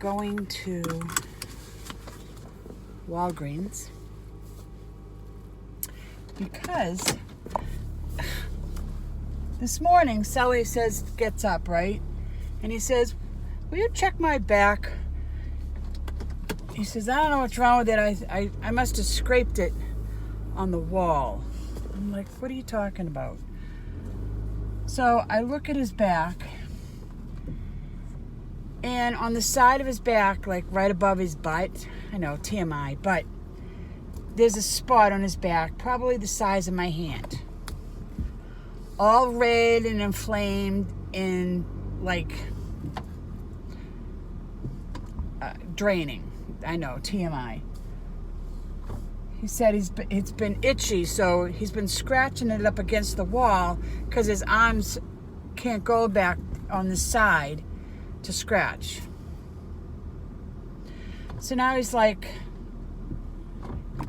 going to Walgreens because this morning Sully gets up, right? And he says, will you check my back? He says, I don't know what's wrong with it. I must have scraped it on the wall. I'm like, what are you talking about? So I look at his back, and on the side of his back, like right above his butt, I know, TMI, but there's a spot on his back, probably the size of my hand. All red and inflamed and like draining. I know, TMI. He said it's been itchy, so he's been scratching it up against the wall because his arms can't go back on the side to scratch. So now he's like,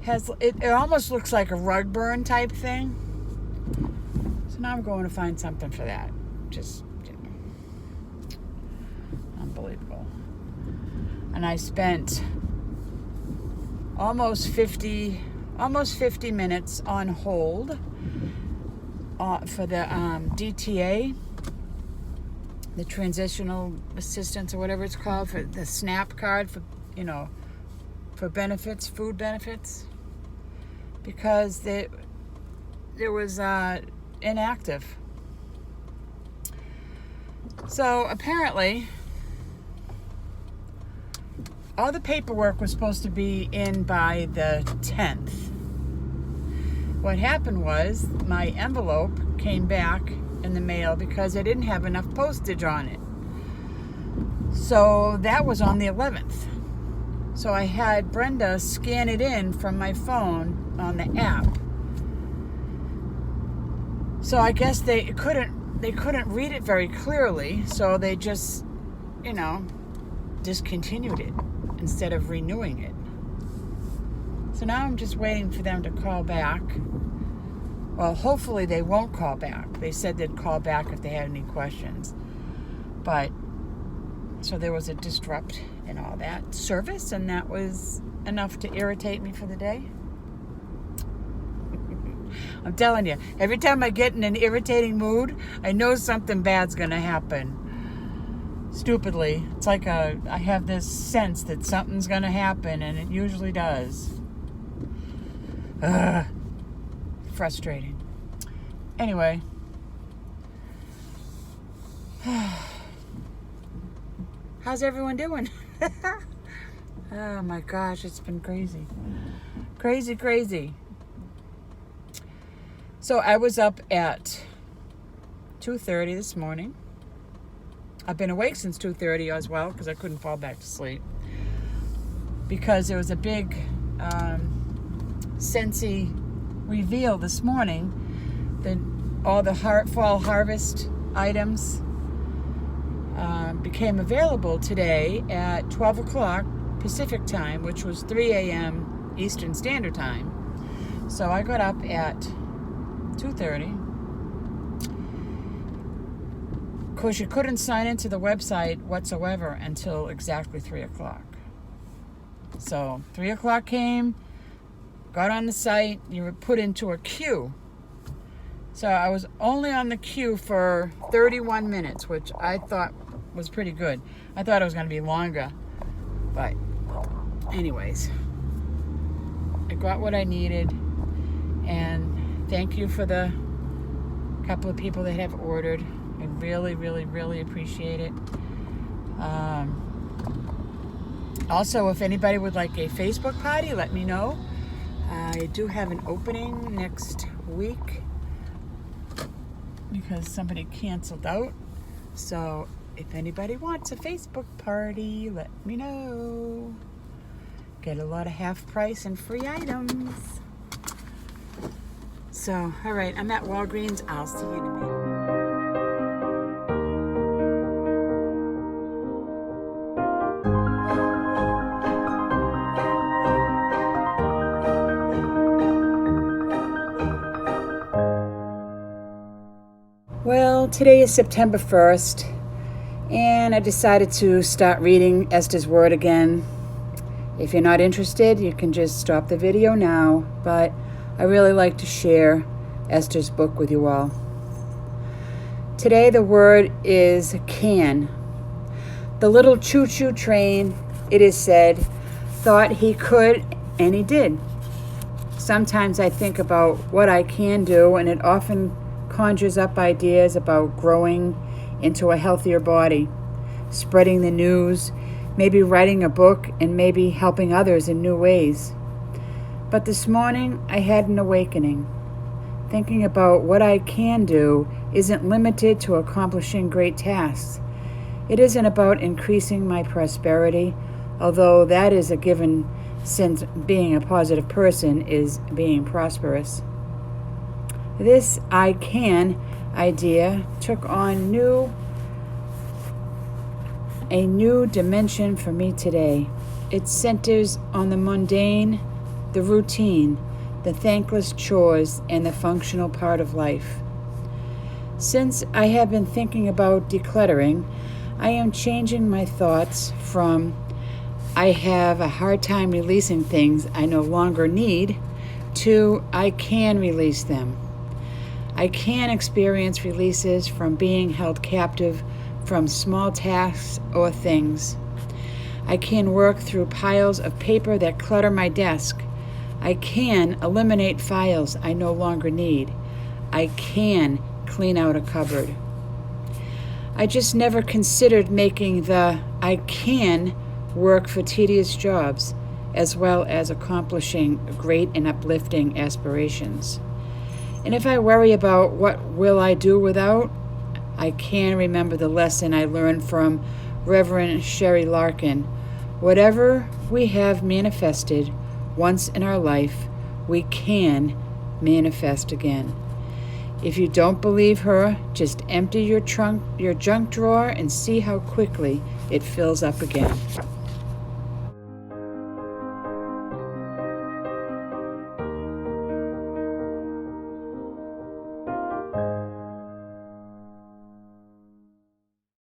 it almost looks like a rug burn type thing. So now I'm going to find something for that. Just, unbelievable. And I spent almost 50 minutes on hold for the DTA, the transitional assistance or whatever it's called, for the SNAP card for benefits, food benefits, because there was inactive. So apparently all the paperwork was supposed to be in by the 10th. What happened was my envelope came back in the mail because I didn't have enough postage on it. So that was on the 11th. So I had Brenda scan it in from my phone on the app. So I guess they couldn't read it very clearly, so they just, discontinued it instead of renewing it. So now I'm just waiting for them to call back. Well, hopefully they won't call back. They said they'd call back if they had any questions. But, so there was a disrupt in all that service, and that was enough to irritate me for the day. I'm telling you, every time I get in an irritating mood, I know something bad's going to happen. Stupidly, it's like I have this sense that something's going to happen, and it usually does. Frustrating. Anyway. How's everyone doing? Oh my gosh, it's been crazy. Crazy. So I was up at 2:30 this morning. I've been awake since 2:30 as well because I couldn't fall back to sleep. Because there was a big Scentsy reveal this morning that all the fall harvest items became available today at 12 o'clock Pacific time, which was 3 a.m. Eastern Standard Time. So I got up at 2:30. Of course, you couldn't sign into the website whatsoever until exactly 3 o'clock. So 3 o'clock came, got on the site, you were put into a queue. So I was only on the queue for 31 minutes, which I thought was pretty good. I thought it was going to be longer. But anyways, I got what I needed. And thank you for the couple of people that have ordered. I really appreciate it. Also, if anybody would like a Facebook party, let me know. I do have an opening next week because somebody canceled out. So if anybody wants a Facebook party, let me know. Get a lot of half price and free items. So, all right, I'm at Walgreens. I'll see you in a minute. Well, today is September 1st, and And I decided to start reading Esther's Word again. If you're not interested, you can just stop the video now, but I really like to share Esther's book with you all. Today the word is can. The little choo-choo train, it is said, thought he could, and he did. Sometimes I think about what I can do, and it often conjures up ideas about growing into a healthier body, spreading the news, maybe writing a book, and maybe helping others in new ways. But this morning, I had an awakening. Thinking about what I can do isn't limited to accomplishing great tasks. It isn't about increasing my prosperity, although that is a given since being a positive person is being prosperous. This I can idea took on a new dimension for me today. It centers on the mundane, the routine, the thankless chores, and the functional part of life. Since I have been thinking about decluttering, I am changing my thoughts from I have a hard time releasing things I no longer need to I can release them. I can experience releases from being held captive from small tasks or things. I can work through piles of paper that clutter my desk. I can eliminate files I no longer need. I can clean out a cupboard. I just never considered making the I can work for tedious jobs, as well as accomplishing great and uplifting aspirations. And if I worry about what will I do without, I can remember the lesson I learned from Reverend Sherry Larkin. Whatever we have manifested once in our life, we can manifest again. If you don't believe her, just empty your junk drawer and see how quickly it fills up again.